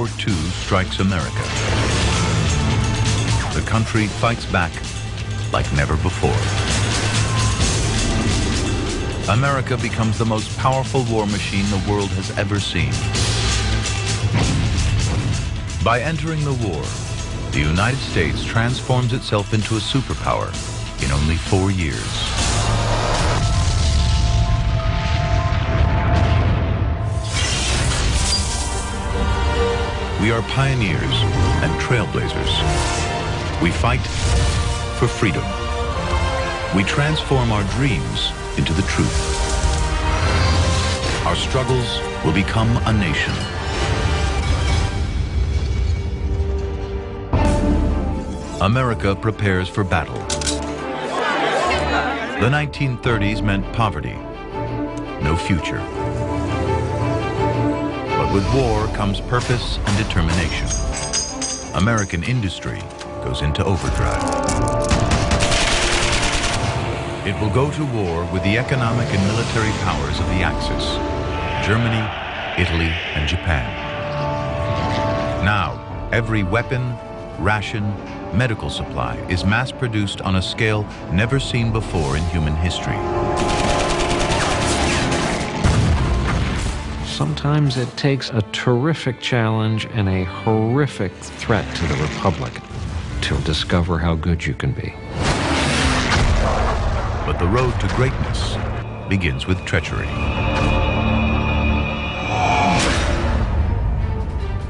War II strikes America. The country fights back like never before. America becomes the most powerful war machine the world has ever seen. By entering the war, the United States transforms itself into a superpower in only 4 years. We are pioneers and trailblazers. We fight for freedom. We transform our dreams into the truth. Our struggles will become a nation. America prepares for battle. The 1930s meant poverty, no future. But with war comes purpose and determination. American industry goes into overdrive. It will go to war with the economic and military powers of the Axis: Germany, Italy, and Japan. Now, every weapon, ration, medical supply is mass-produced on a scale never seen before in human history. Sometimes it takes a terrific challenge and a horrific threat to the Republic to discover how good you can be. But the road to greatness begins with treachery.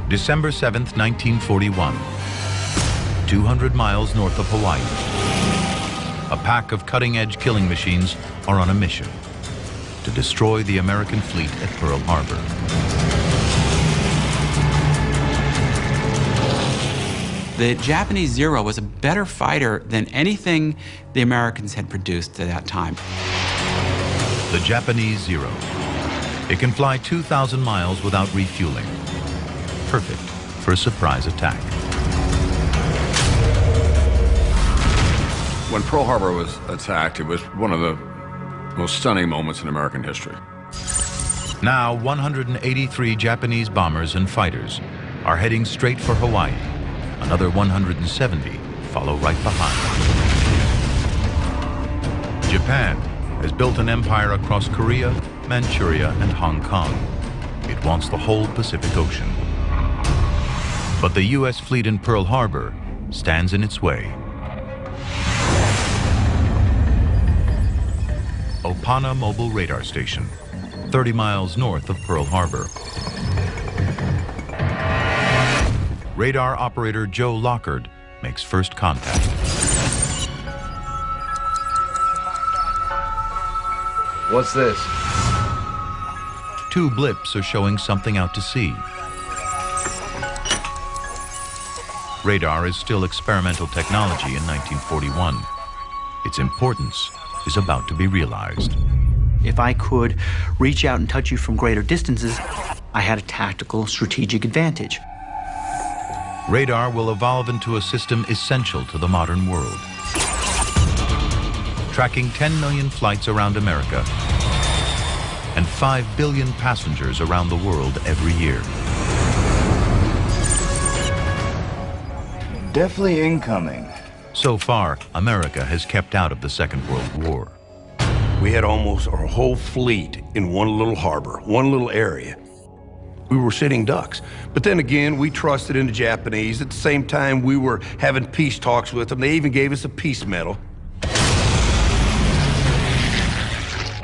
December 7th, 1941. 200 miles north of Hawaii. A pack of cutting-edge killing machines are on a mission to destroy the American fleet at Pearl Harbor. The Japanese Zero was a better fighter than anything the Americans had produced at that time. The Japanese Zero. It can fly 2,000 miles without refueling. Perfect for a surprise attack. When Pearl Harbor was attacked, it was one of the most stunning moments in American history. Now, 183 Japanese bombers and fighters are heading straight for Hawaii. Another 170 follow right behind. Japan has built an empire across Korea, Manchuria, and Hong Kong. It wants the whole Pacific Ocean. But the U.S. fleet in Pearl Harbor stands in its way. Opana Mobile Radar Station, 30 miles north of Pearl Harbor. Radar operator Joe Lockard makes first contact. What's this? 2 blips are showing something out to sea. Radar is still experimental technology in 1941. Its importance is about to be realized. If I could reach out and touch you from greater distances, I had a tactical, strategic advantage. Radar will evolve into a system essential to the modern world, tracking 10 million flights around America and 5 billion passengers around the world every year. Definitely incoming. So far, America has kept out of the Second World War. We had almost our whole fleet in one little harbor, one little area. We were sitting ducks. But then again, we trusted in the Japanese. At the same time, we were having peace talks with them. They even gave us a peace medal.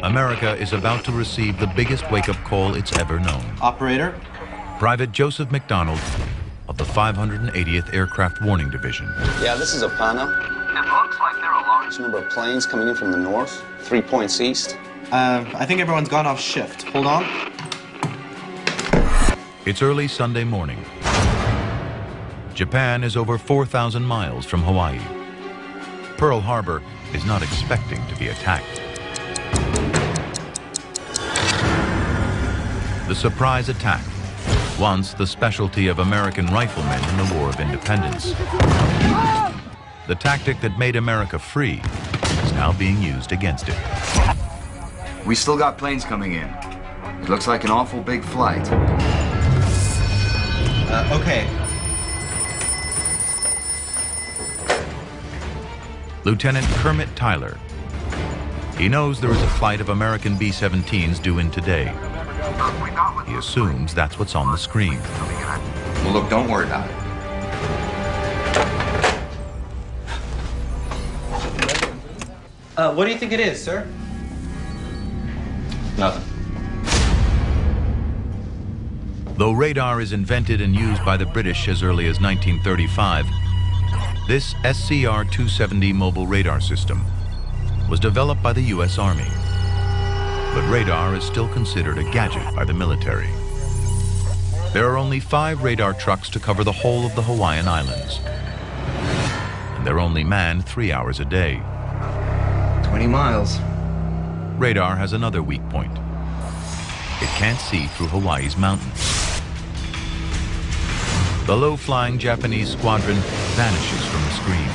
America is about to receive the biggest wake-up call it's ever known. Operator? Private Joseph McDonald of the 580th Aircraft Warning Division. Yeah, this is Opana. It looks like there are a large Number of planes coming in from the north, 3 points east. I think everyone's gone off shift. Hold on. It's early Sunday morning. Japan is over 4,000 miles from Hawaii. Pearl Harbor is not expecting to be attacked. The surprise attack, once the specialty of American riflemen in the War of Independence. The tactic that made America free is now being used against it. We still got planes coming in. It looks like an awful big flight. Okay. Lieutenant Kermit Tyler. He knows there is a flight of American B-17s due in today. He assumes that's what's on the screen. Well, look, don't worry about it. What do you think it is, sir? Nothing. Though radar is invented and used by the British as early as 1935, this SCR-270 mobile radar system was developed by the U.S. Army. But radar is still considered a gadget by the military. There are only 5 radar trucks to cover the whole of the Hawaiian Islands. And they're only manned 3 hours a day. 20 miles. Radar has another weak point. It can't see through Hawaii's mountains. The low-flying Japanese squadron vanishes from the screen.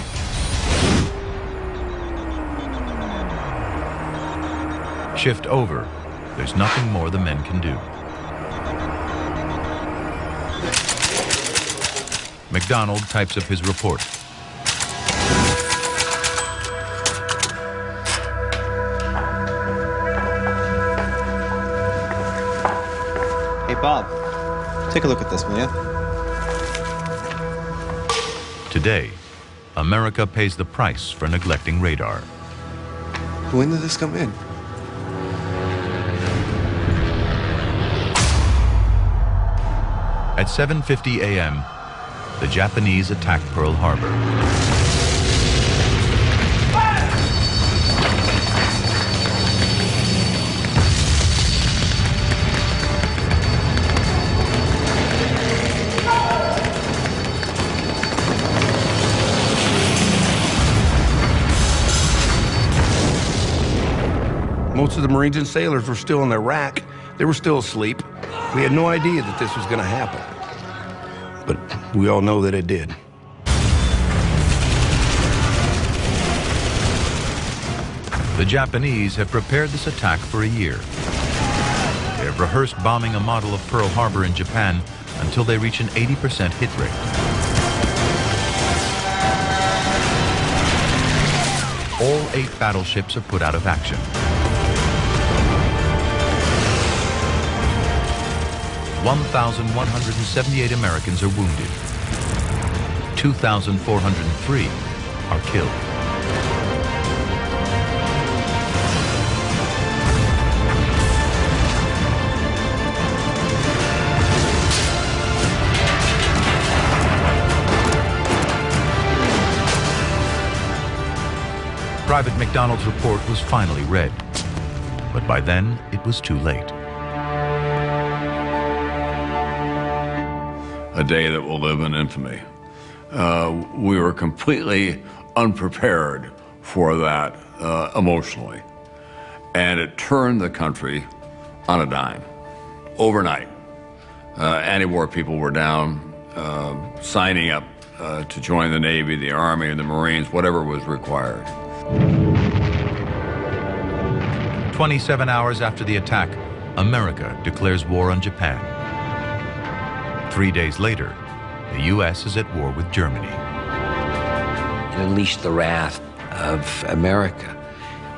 Shift over. There's nothing more the men can do. McDonald types up his report. Hey, Bob. Take a look at this, will you? Today, America pays the price for neglecting radar. When did this come in? At 7:50 a.m., the Japanese attack Pearl Harbor. Most of the Marines and sailors were still in their rack. They were still asleep. We had no idea that this was going to happen. But we all know that it did. The Japanese have prepared this attack for a year. They have rehearsed bombing a model of Pearl Harbor in Japan until they reach an 80% hit rate. All 8 battleships are put out of action. 1,178 Americans are wounded. 2,403 are killed. Private McDonald's report was finally read, but by then it was too late. A day that will live in infamy. We were completely unprepared for that emotionally. And it turned the country on a dime, overnight. Anti-war people were down, signing up to join the Navy, the Army, and the Marines, whatever was required. 27 hours after the attack, America declares war on Japan. 3 days later, the U.S. is at war with Germany. It unleashed the wrath of America.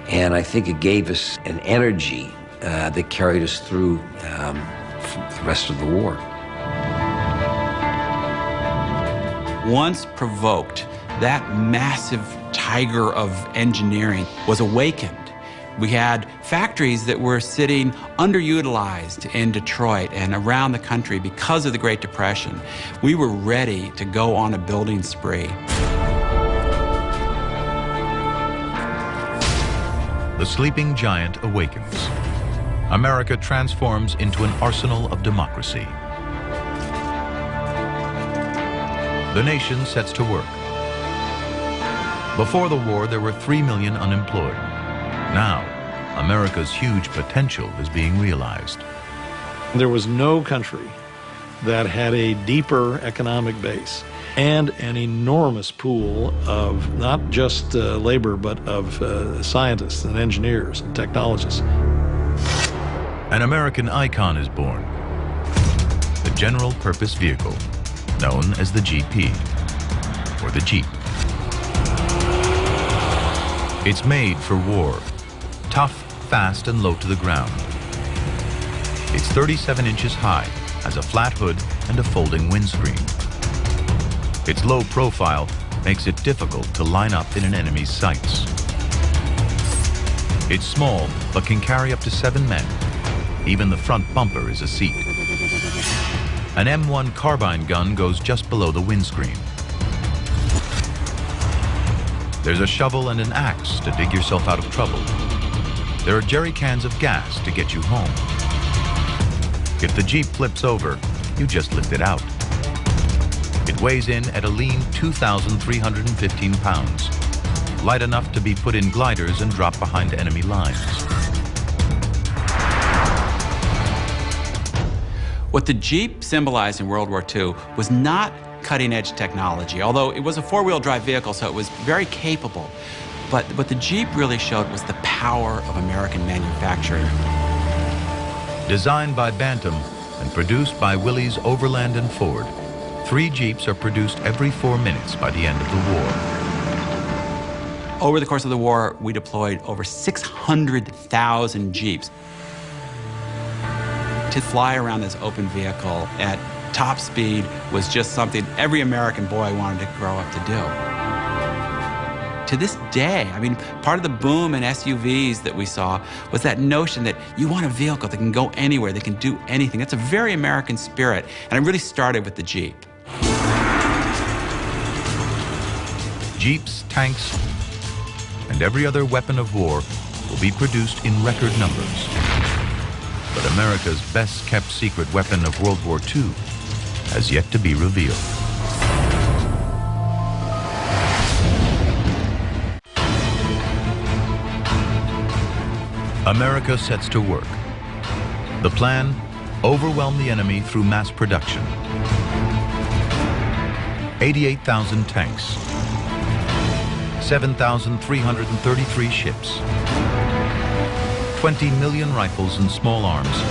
And I think it gave us an energy that carried us through the rest of the war. Once provoked, that massive tiger of engineering was awakened. We had factories that were sitting underutilized in Detroit and around the country because of the Great Depression. We were ready to go on a building spree. The sleeping giant awakens. America transforms into an arsenal of democracy. The nation sets to work. Before the war, there were 3 million unemployed. Now, America's huge potential is being realized. There was no country that had a deeper economic base and an enormous pool of not just labor, but of scientists and engineers and technologists. An American icon is born, the general purpose vehicle. known as the GP, or the Jeep. It's made for war, tough, fast, and low to the ground. It's 37 inches high, has a flat hood and a folding windscreen. Its low profile makes it difficult to line up in an enemy's sights. It's small, but can carry up to 7 men. Even the front bumper is a seat. An M1 carbine gun goes just below the windscreen. There's a shovel and an axe to dig yourself out of trouble. There are jerry cans of gas to get you home. If the Jeep flips over, you just lift it out. It weighs in at a lean 2,315 pounds, light enough to be put in gliders and drop behind enemy lines. What the Jeep symbolized in World War II was not cutting-edge technology, although it was a four-wheel drive vehicle, so it was very capable. But what the Jeep really showed was the power of American manufacturing. Designed by Bantam and produced by Willys Overland and Ford, 3 Jeeps are produced every 4 minutes by the end of the war. Over the course of the war, we deployed over 600,000 Jeeps. To fly around this open vehicle at top speed was just something every American boy wanted to grow up to do. To this day, I mean, part of the boom in SUVs that we saw was that notion that you want a vehicle that can go anywhere, that can do anything. That's a very American spirit, and it really started with the Jeep. Jeeps, tanks, and every other weapon of war will be produced in record numbers. But America's best-kept secret weapon of World War II has yet to be revealed. America sets to work. The plan, overwhelm the enemy through mass production. 88,000 tanks, 7,333 ships, 20 million rifles and small arms,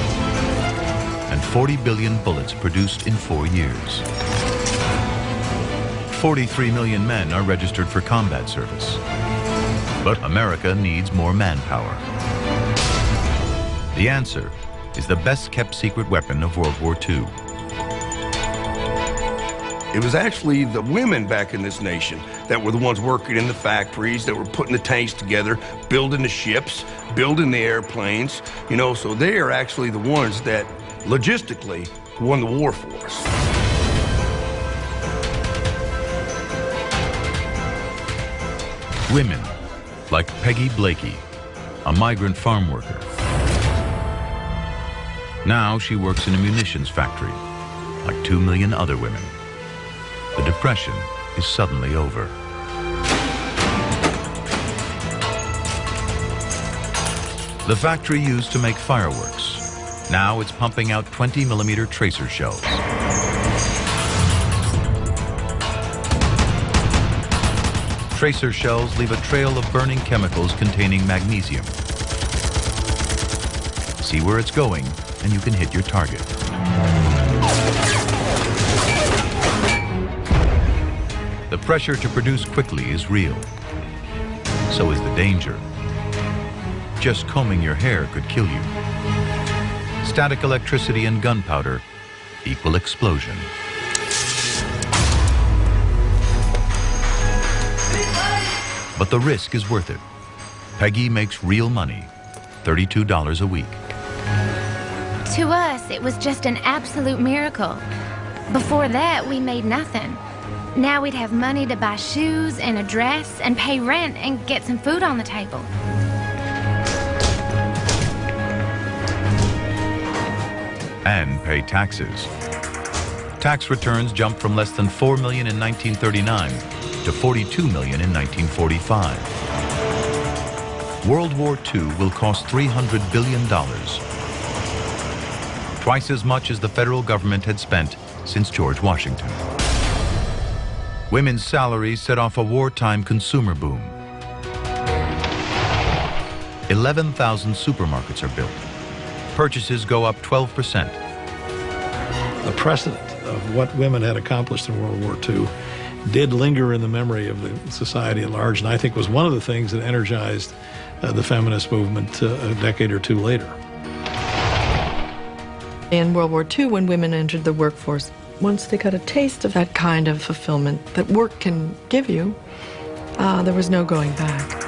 and 40 billion bullets produced in 4 years. 43 million men are registered for combat service. But America needs more manpower. The answer is the best-kept secret weapon of World War II. It was actually the women back in this nation that were the ones working in the factories, that were putting the tanks together, building the ships, building the airplanes, you know, so they are actually the ones that logistically won the war for us. Women, like Peggy Blakey, a migrant farm worker. Now she works in a munitions factory, like 2 million other women. The Depression is suddenly over. The factory used to make fireworks. Now it's pumping out 20mm tracer shells. Tracer shells leave a trail of burning chemicals containing magnesium. See where it's going, and you can hit your target. The pressure to produce quickly is real. So is the danger. Just combing your hair could kill you. Static electricity and gunpowder equal explosion. But the risk is worth it. Peggy makes real money, $32 a week. To us, it was just an absolute miracle. Before that, we made nothing. Now we'd have money to buy shoes and a dress and pay rent and get some food on the table. And pay taxes. Tax returns jumped from less than $4 million in 1939 to $42 million in 1945. World War II will cost $300 billion. Twice as much as the federal government had spent since George Washington. Women's salaries set off a wartime consumer boom. 11,000 supermarkets are built. Purchases go up 12%. The precedent of what women had accomplished in World War II did linger in the memory of the society at large, and I think was one of the things that energized the feminist movement a decade or two later. In World War II, when women entered the workforce, once they got a taste of that kind of fulfillment that work can give you, there was no going back.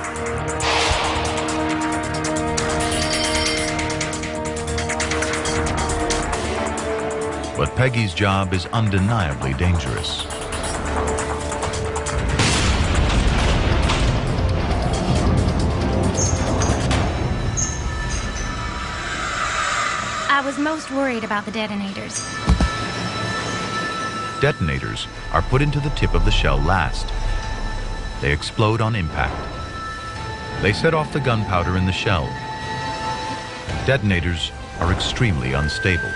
But Peggy's job is undeniably dangerous. I was most worried about the detonators. Detonators are put into the tip of the shell last. They explode on impact. They set off the gunpowder in the shell. Detonators are extremely unstable.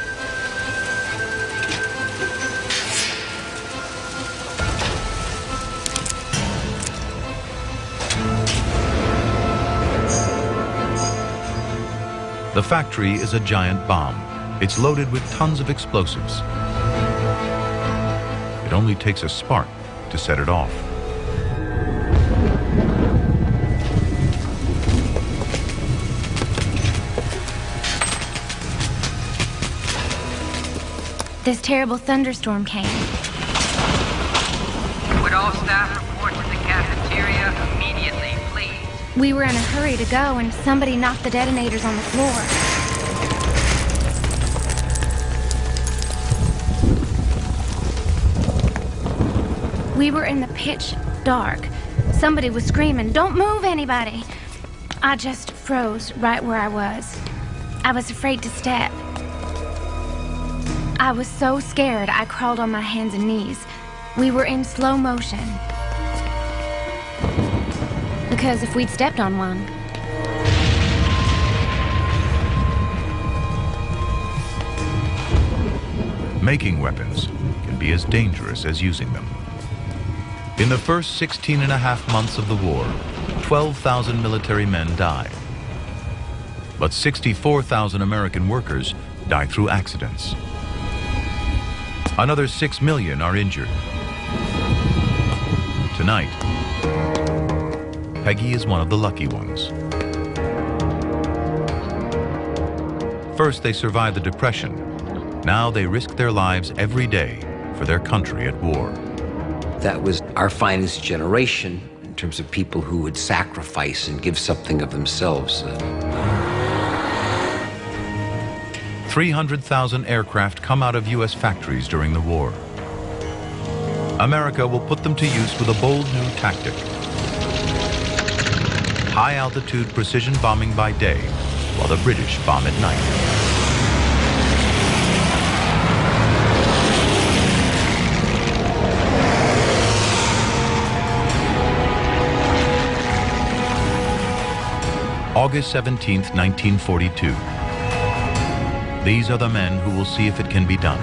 The factory is a giant bomb. It's loaded with tons of explosives. It only takes a spark to set it off. This terrible thunderstorm came. Would all staff report to the cafeteria immediately, please? We were in a hurry to go, and somebody knocked the detonators on the floor. We were in the pitch dark. Somebody was screaming, "Don't move, anybody!" I just froze right where I was. I was afraid to step. I was so scared, I crawled on my hands and knees. We were in slow motion. Because if we'd stepped on one... Making weapons can be as dangerous as using them. In the first 16.5 months of the war, 12,000 military men died. But 64,000 American workers die through accidents. Another 6 million are injured. Tonight, Peggy is one of the lucky ones. First, they survived the Depression. Now they risk their lives every day for their country at war. That was our finest generation in terms of people who would sacrifice and give something of themselves. 300,000 aircraft come out of U.S. factories during the war. America will put them to use with a bold new tactic. High-altitude precision bombing by day, while the British bomb at night. August 17, 1942. These are the men who will see if it can be done.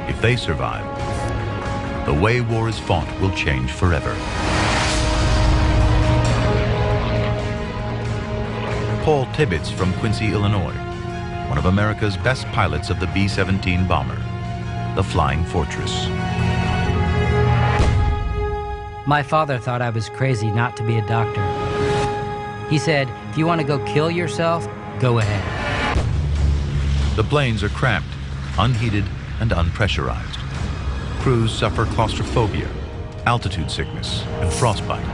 If they survive, the way war is fought will change forever. Paul Tibbets from Quincy, Illinois, one of America's best pilots of the B-17 bomber, the Flying Fortress. My father thought I was crazy not to be a doctor. He said, if you want to go kill yourself, go ahead. The planes are cramped, unheated, and unpressurized. Crews suffer claustrophobia, altitude sickness, and frostbite.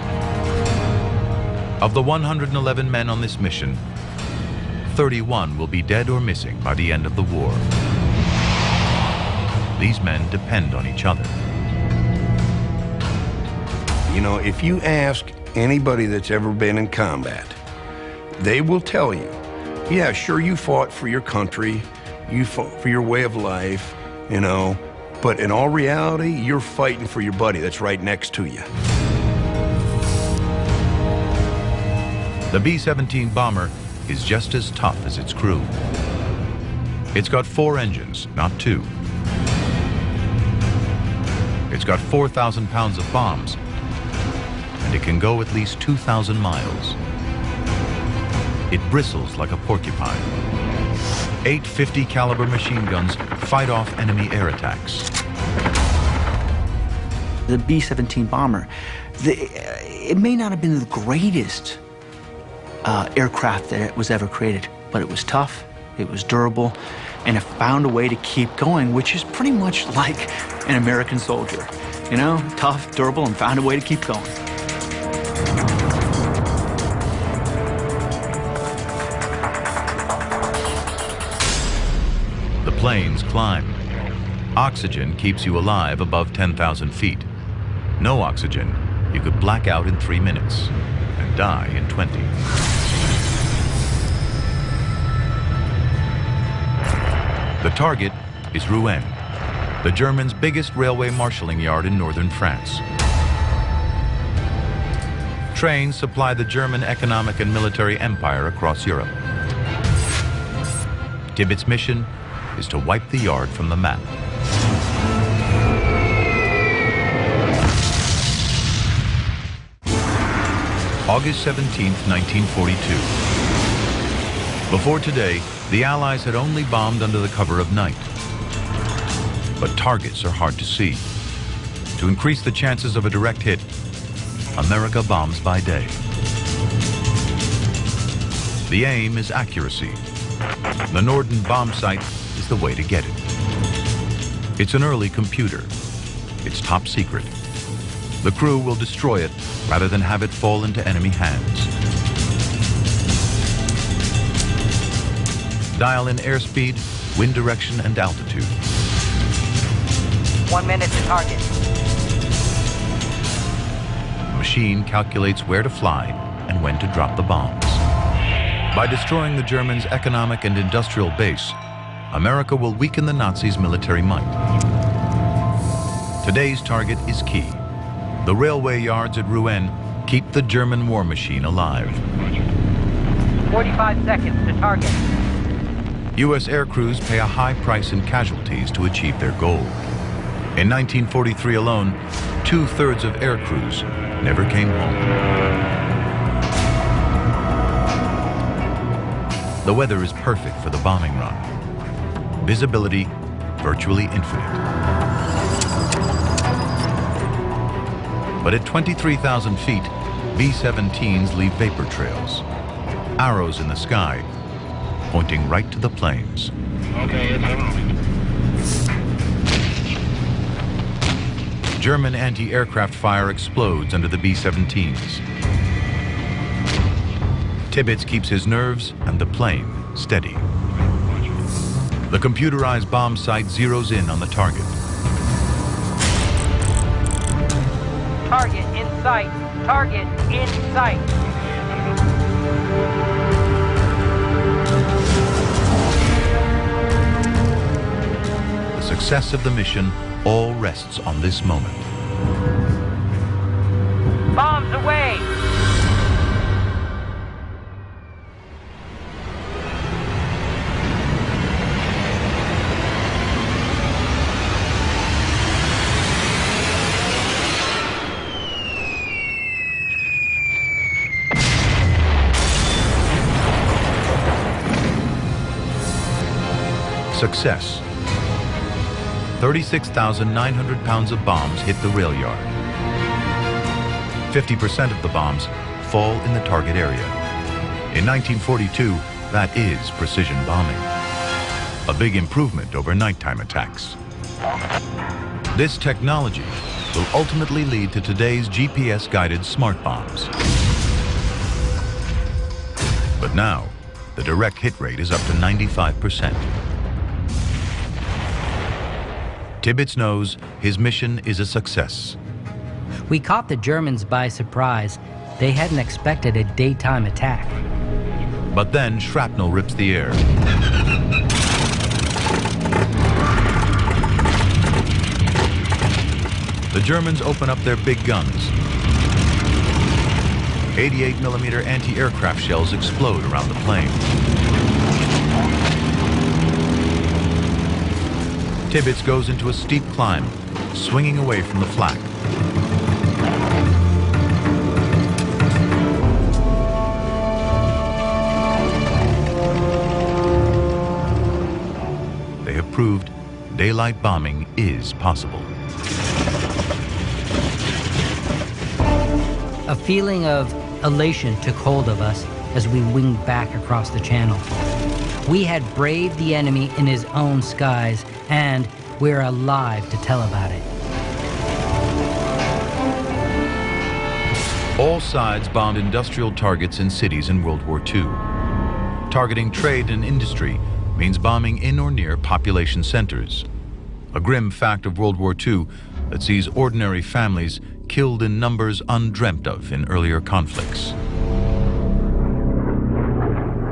Of the 111 men on this mission, 31 will be dead or missing by the end of the war. These men depend on each other. You know, if you ask anybody that's ever been in combat, they will tell you, yeah, sure, you fought for your country, you fought for your way of life, you know, but in all reality, you're fighting for your buddy that's right next to you. The B-17 bomber is just as tough as its crew. It's got 4 engines, not 2. It's got 4,000 pounds of bombs, and it can go at least 2,000 miles. It bristles like a porcupine. 8 50 caliber machine guns fight off enemy air attacks. The B-17 bomber, it may not have been the greatest aircraft that was ever created, but it was tough, it was durable, and it found a way to keep going, which is pretty much like an American soldier. You know, tough, durable, and found a way to keep going. The planes climb. Oxygen keeps you alive above 10,000 feet. No oxygen, you could black out in 3 minutes and die in 20. The target is Rouen, the Germans' biggest railway marshalling yard in northern France. Trains supply the German economic and military empire across Europe. Tibbetts' mission is to wipe the yard from the map. August 17, 1942. Before today, the Allies had only bombed under the cover of night. But targets are hard to see. To increase the chances of a direct hit, America bombs by day. The aim is accuracy. The Norden bomb sight is the way to get it. It's an early computer. It's top secret. The crew will destroy it rather than have it fall into enemy hands. Dial in airspeed, wind direction, and altitude. 1 minute to target. The machine calculates where to fly and when to drop the bombs. By destroying the Germans' economic and industrial base, America will weaken the Nazis' military might. Today's target is key. The railway yards at Rouen keep the German war machine alive. 45 seconds to target. U.S. air crews pay a high price in casualties to achieve their goal. In 1943 alone, 2/3 of air crews never came home. The weather is perfect for the bombing run. Visibility virtually infinite. But at 23,000 feet, B-17s leave vapor trails, arrows in the sky, pointing right to the planes. Okay, it's on. German anti-aircraft fire explodes under the B-17s. Tibbetts keeps his nerves and the plane steady. The computerized bomb sight zeroes in on the target. Target in sight. Target in sight. The success of the mission all rests on this moment. Bombs away! Success. 36,900 pounds of bombs hit the rail yard. 50% of the bombs fall in the target area. In 1942, that is precision bombing. A big improvement over nighttime attacks. This technology will ultimately lead to today's GPS-guided smart bombs. But now, the direct hit rate is up to 95%. Tibbetts knows his mission is a success. We caught the Germans by surprise. They hadn't expected a daytime attack. But then shrapnel rips the air. The Germans open up their big guns. 88mm anti-aircraft shells explode around the plane. Tibbetts goes into a steep climb, swinging away from the flak. daylight bombing is possible. A feeling of elation took hold of us as we winged back across the channel. We had braved the enemy in his own skies, and we're alive to tell about it. All sides bombed industrial targets in cities in World War II. Targeting trade and industry means bombing in or near population centers. A grim fact of World War II that sees ordinary families killed in numbers undreamt of in earlier conflicts.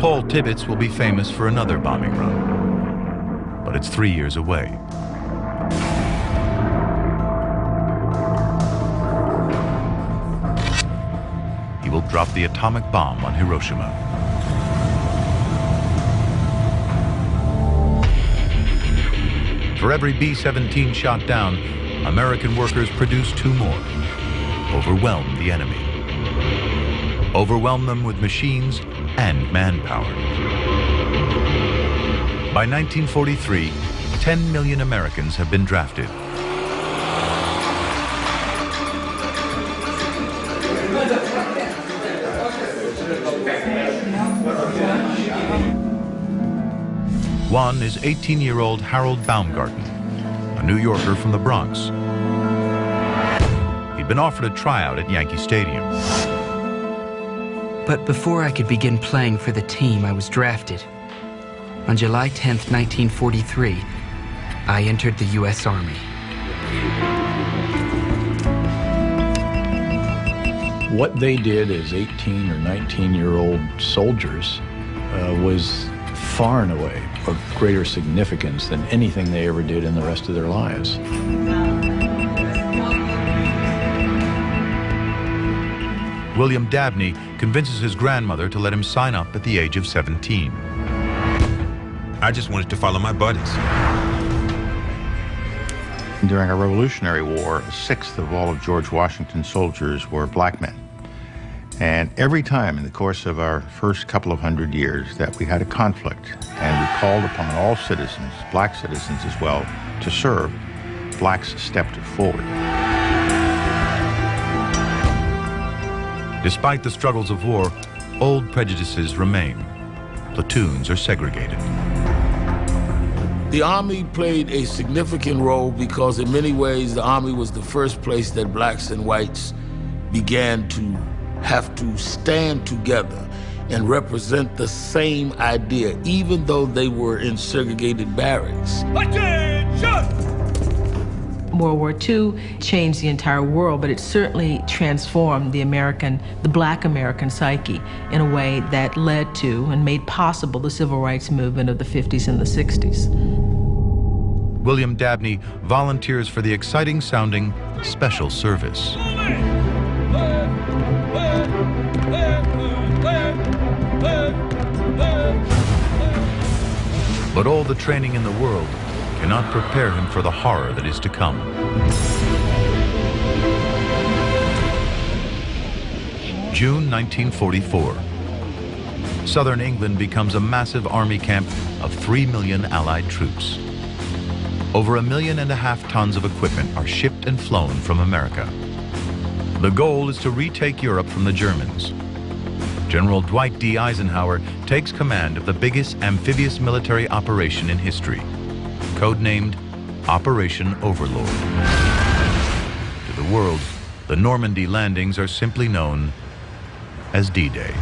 Paul Tibbets will be famous for another bombing run, but it's 3 years away. He will drop the atomic bomb on Hiroshima. For every B-17 shot down, American workers produce 2 more. Overwhelm the enemy. Overwhelm them with machines and manpower. By 1943, 10 million Americans have been drafted. One is 18-year-old Harold Baumgarten, a New Yorker from the Bronx. He'd been offered a tryout at Yankee Stadium. But before I could begin playing for the team, I was drafted. On July 10th, 1943, I entered the U.S. Army. What they did as 18 or 19-year-old soldiers was far and away of greater significance than anything they ever did in the rest of their lives. William Dabney convinces his grandmother to let him sign up at the age of 17. I just wanted to follow my buddies. During a Revolutionary War, 1/6 of all of George Washington's soldiers were black men. And every time in the course of our first couple of 100 years that we had a conflict and we called upon all citizens, black citizens as well, to serve, blacks stepped forward. Despite the struggles of war, old prejudices remain. Platoons are segregated. The Army played a significant role because in many ways the Army was the first place that blacks and whites began to have to stand together and represent the same idea, even though they were in segregated barracks. World War II changed the entire world, but it certainly transformed the black American psyche in a way that led to and made possible the civil rights movement of the 50s and the 60s. William Dabney volunteers for the exciting-sounding Special Service. But all the training in the world cannot prepare him for the horror that is to come. June 1944. Southern England becomes a massive army camp of 3 million Allied troops. Over 1.5 million tons of equipment are shipped and flown from America. The goal is to retake Europe from the Germans. General Dwight D. Eisenhower takes command of the biggest amphibious military operation in history, codenamed Operation Overlord. To the world, the Normandy landings are simply known as D-Day.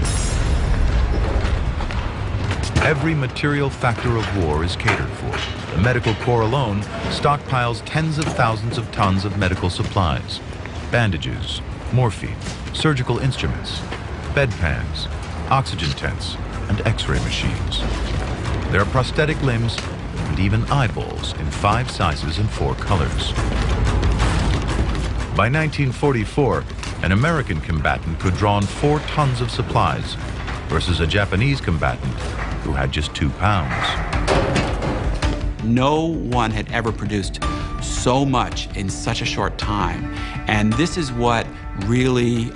Every material factor of war is catered for. The Medical Corps alone stockpiles tens of thousands of tons of medical supplies, bandages, morphine, surgical instruments, bedpans, oxygen tents, and X-ray machines. There are prosthetic limbs and even eyeballs in 5 sizes and 4 colors. By 1944, an American combatant could draw on 4 tons of supplies versus a Japanese combatant who had just 2 pounds. No one had ever produced so much in such a short time. And this is what really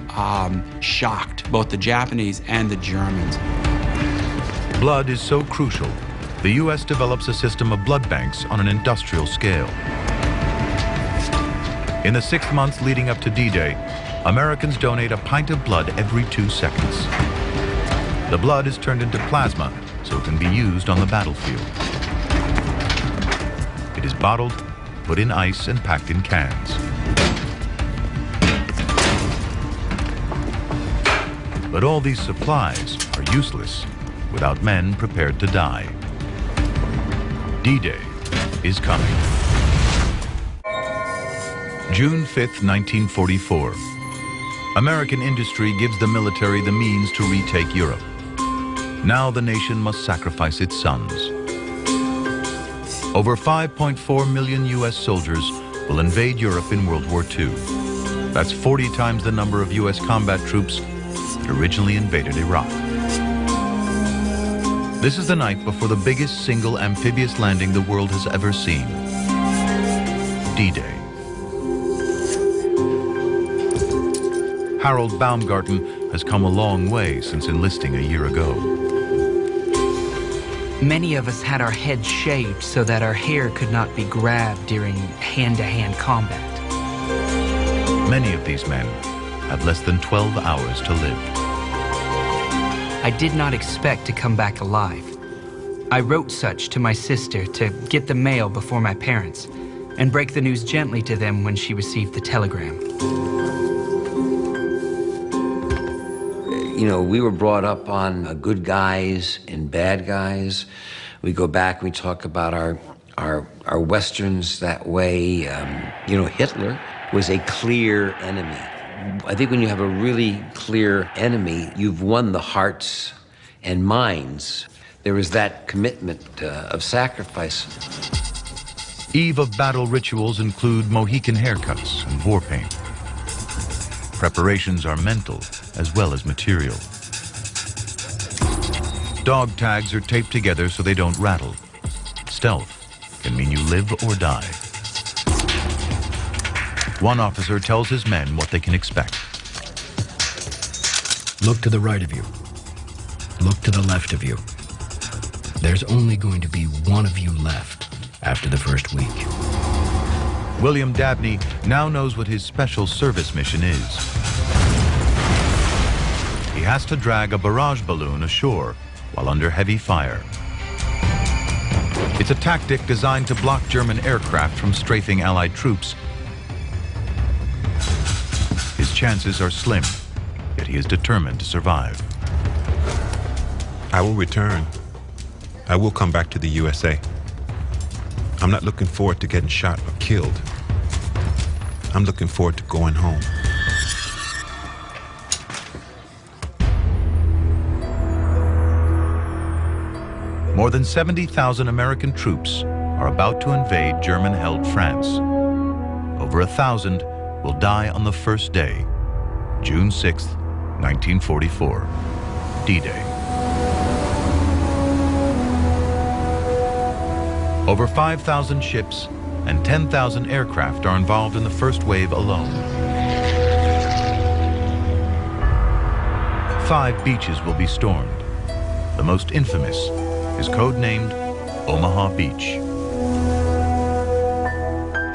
shocked both the Japanese and the Germans. Blood is so crucial the U.S. develops a system of blood banks on an industrial scale. In the 6 months leading up to D-Day, Americans donate a pint of blood every 2 seconds. The blood is turned into plasma so it can be used on the battlefield. It is bottled, put in ice, and packed in cans. But all these supplies are useless without men prepared to die. D-Day is coming. June 5th, 1944. American industry gives the military the means to retake Europe. Now the nation must sacrifice its sons. Over 5.4 million U.S. soldiers will invade Europe in World War II. That's 40 times the number of U.S. combat troops that originally invaded Iraq. This is the night before the biggest single amphibious landing the world has ever seen. D-Day. Harold Baumgarten has come a long way since enlisting a year ago. Many of us had our heads shaved so that our hair could not be grabbed during hand-to-hand combat. Many of these men have less than 12 hours to live. I did not expect to come back alive. I wrote such to my sister to get the mail before my parents and break the news gently to them when she received the telegram. You know, we were brought up on good guys and bad guys. We go back, we talk about our Westerns that way. You know, Hitler was a clear enemy. I think when you have a really clear enemy, you've won the hearts and minds. There was that commitment of sacrifice. Eve of battle rituals include Mohican haircuts and war paint. Preparations are mental as well as material. Dog tags are taped together so they don't rattle. Stealth can mean you live or die. One officer tells his men what they can expect. Look to the right of you. Look to the left of you. There's only going to be one of you left after the first week. William Dabney now knows what his special service mission is. He has to drag a barrage balloon ashore while under heavy fire. It's a tactic designed to block German aircraft from strafing Allied troops. His chances are slim, yet he is determined to survive. I will return. I will come back to the USA. I'm not looking forward to getting shot or killed. I'm looking forward to going home. More than 70,000 American troops are about to invade German-held France. Over 1,000 will die on the first day, June 6, 1944, D-Day. Over 5,000 ships and 10,000 aircraft are involved in the first wave alone. 5 beaches will be stormed. The most infamous is codenamed Omaha Beach.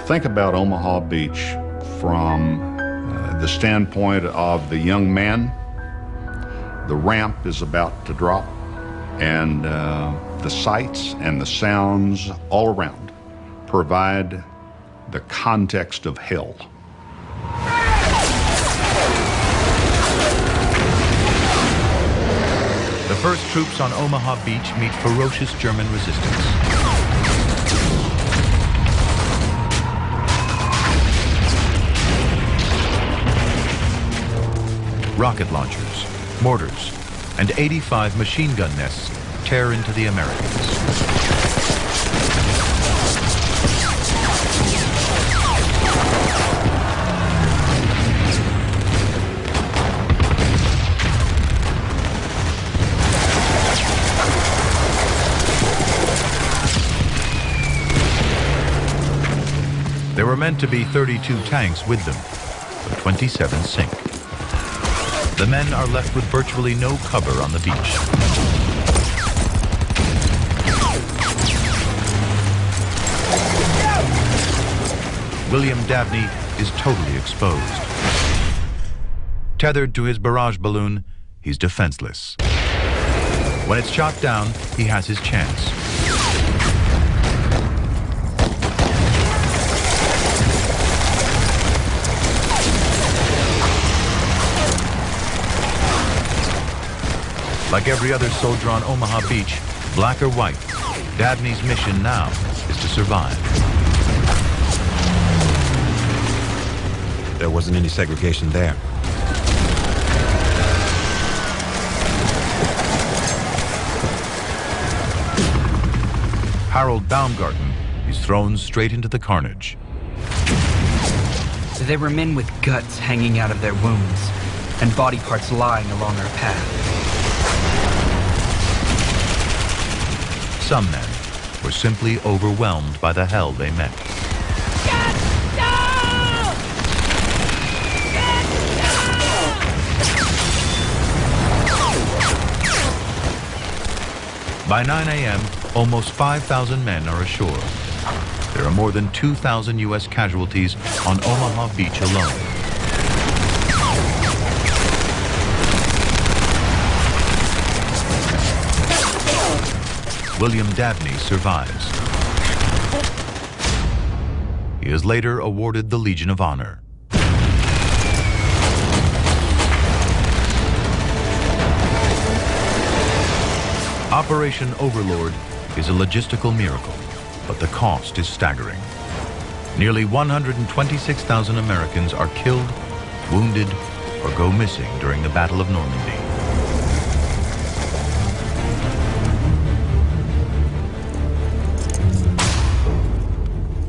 Think about Omaha Beach from the standpoint of the young man. The ramp is about to drop, and the sights and the sounds all around provide the context of hell. The first troops on Omaha Beach meet ferocious German resistance. Rocket launchers, mortars, and 85 machine gun nests tear into the Americans. There were meant to be 32 tanks with them, but 27 sink. The men are left with virtually no cover on the beach. William Dabney is totally exposed. Tethered to his barrage balloon, he's defenseless. When it's shot down, he has his chance. Like every other soldier on Omaha Beach, black or white, Dabney's mission now is to survive. There wasn't any segregation there. Harold Baumgarten is thrown straight into the carnage. There were men with guts hanging out of their wounds and body parts lying along our path. Some men were simply overwhelmed by the hell they met. By 9 a.m., almost 5,000 men are ashore. There are more than 2,000 U.S. casualties on Omaha Beach alone. William Dabney survives. He is later awarded the Legion of Honor. Operation Overlord is a logistical miracle, but the cost is staggering. Nearly 126,000 Americans are killed, wounded, or go missing during the Battle of Normandy.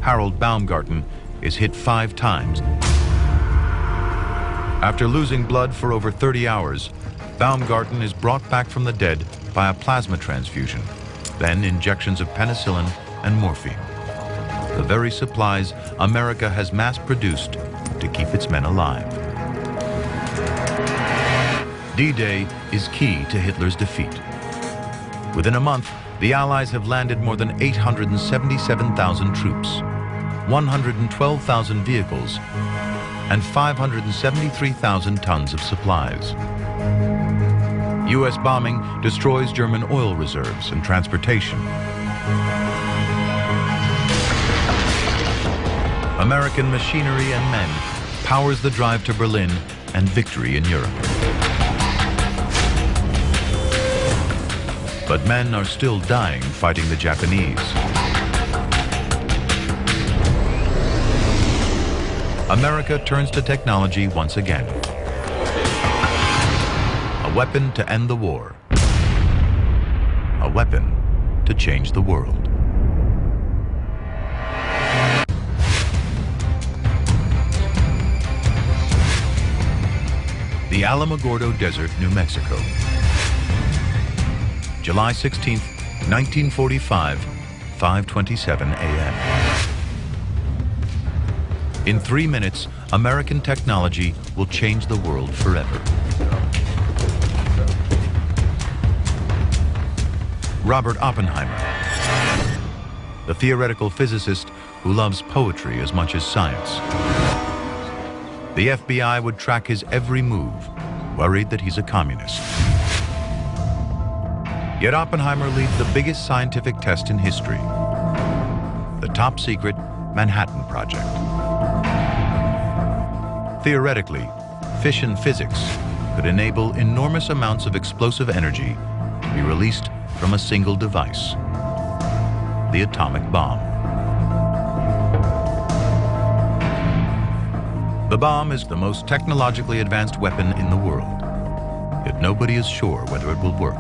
Harold Baumgarten is hit 5 times. After losing blood for over 30 hours, Baumgarten is brought back from the dead by a plasma transfusion, then injections of penicillin and morphine, the very supplies America has mass-produced to keep its men alive. D-Day is key to Hitler's defeat. Within a month, the Allies have landed more than 877,000 troops, 112,000 vehicles, and 573,000 tons of supplies. U.S. bombing destroys German oil reserves and transportation. American machinery and men powers the drive to Berlin and victory in Europe. But men are still dying fighting the Japanese. America turns to technology once again. A weapon to end the war. A weapon to change the world. The Alamogordo Desert, New Mexico. July 16th, 1945, 5:27 a.m. In 3 minutes, American technology will change the world forever. Robert Oppenheimer, the theoretical physicist who loves poetry as much as science. The FBI would track his every move, worried that he's a communist. Yet Oppenheimer leads the biggest scientific test in history, the top-secret Manhattan Project. Theoretically, fission physics could enable enormous amounts of explosive energy to be released from a single device, the atomic bomb. The bomb is the most technologically advanced weapon in the world, yet nobody is sure whether it will work.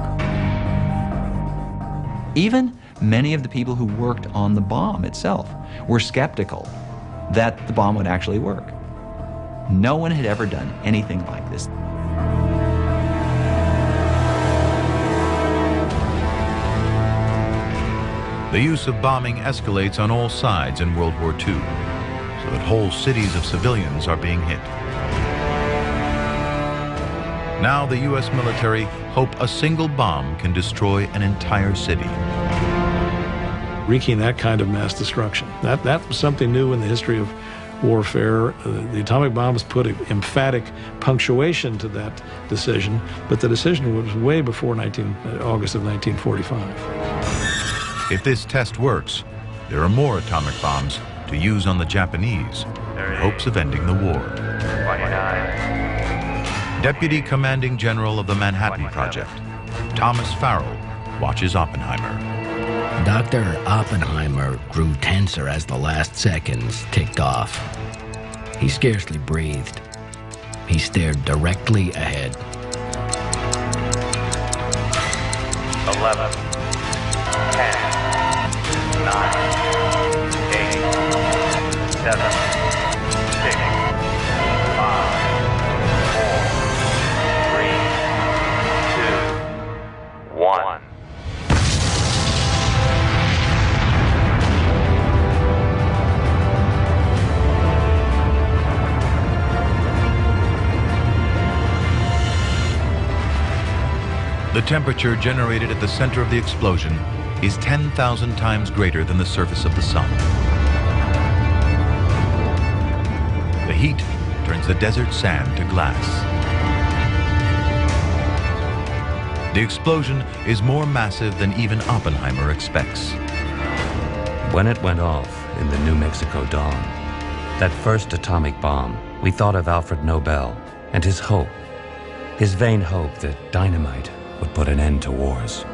Even many of the people who worked on the bomb itself were skeptical that the bomb would actually work. No one had ever done anything like this. The use of bombing escalates on all sides in World War II, so that whole cities of civilians are being hit. Now the U.S. military hope a single bomb can destroy an entire city. wreaking that kind of mass destruction. That was something new in the history of warfare. The atomic bombs put emphatic punctuation to that decision, but the decision was way before August of 1945. If this test works, there are more atomic bombs to use on the Japanese in hopes of ending the war. 29. Deputy Commanding General of the Manhattan Project, Thomas Farrell, watches Oppenheimer. Dr. Oppenheimer grew tenser as the last seconds ticked off. He scarcely breathed. He stared directly ahead. 11, 10, 9, 8, 7, 6, 5, 4, 3, 2, 1. The temperature generated at the center of the explosion is 10,000 times greater than the surface of the sun. The heat turns the desert sand to glass. The explosion is more massive than even Oppenheimer expects. When it went off in the New Mexico dawn, that first atomic bomb, we thought of Alfred Nobel and his hope, his vain hope that dynamite would put an end to wars.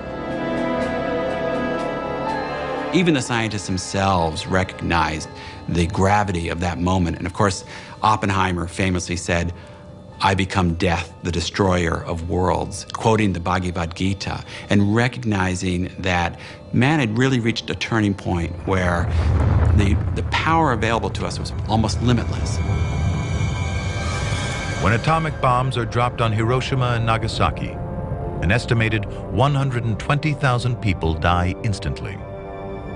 Even the scientists themselves recognized the gravity of that moment. And of course, Oppenheimer famously said, "I become death, the destroyer of worlds," quoting the Bhagavad Gita, and recognizing that man had really reached a turning point where the power available to us was almost limitless. When atomic bombs are dropped on Hiroshima and Nagasaki, an estimated 120,000 people die instantly.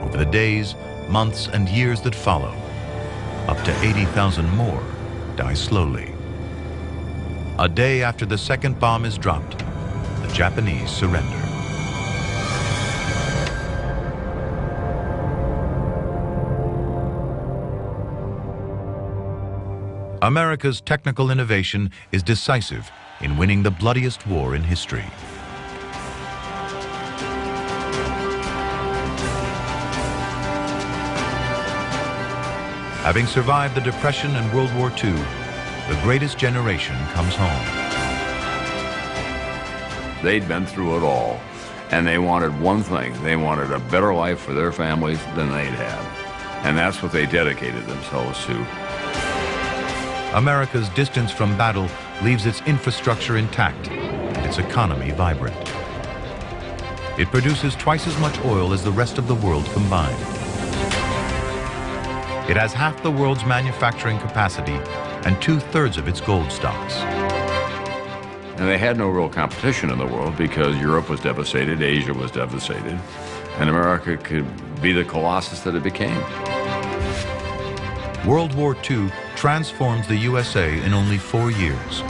Over the days, months, and years that follow, up to 80,000 more die slowly. A day after the second bomb is dropped, the Japanese surrender. America's technical innovation is decisive in winning the bloodiest war in history. Having survived the Depression and World War II, the greatest generation comes home. They'd been through it all, and they wanted one thing. They wanted a better life for their families than they'd had. And that's what they dedicated themselves to. America's distance from battle leaves its infrastructure intact and its economy vibrant. It produces twice as much oil as the rest of the world combined. It has half the world's manufacturing capacity and 2/3 of its gold stocks. And they had no real competition in the world because Europe was devastated, Asia was devastated, and America could be the colossus that it became. World War II transforms the USA in only 4 years.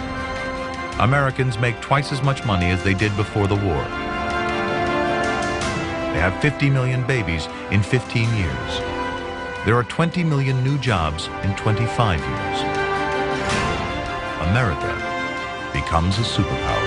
Americans make twice as much money as they did before the war. They have 50 million babies in 15 years. There are 20 million new jobs in 25 years. America becomes a superpower.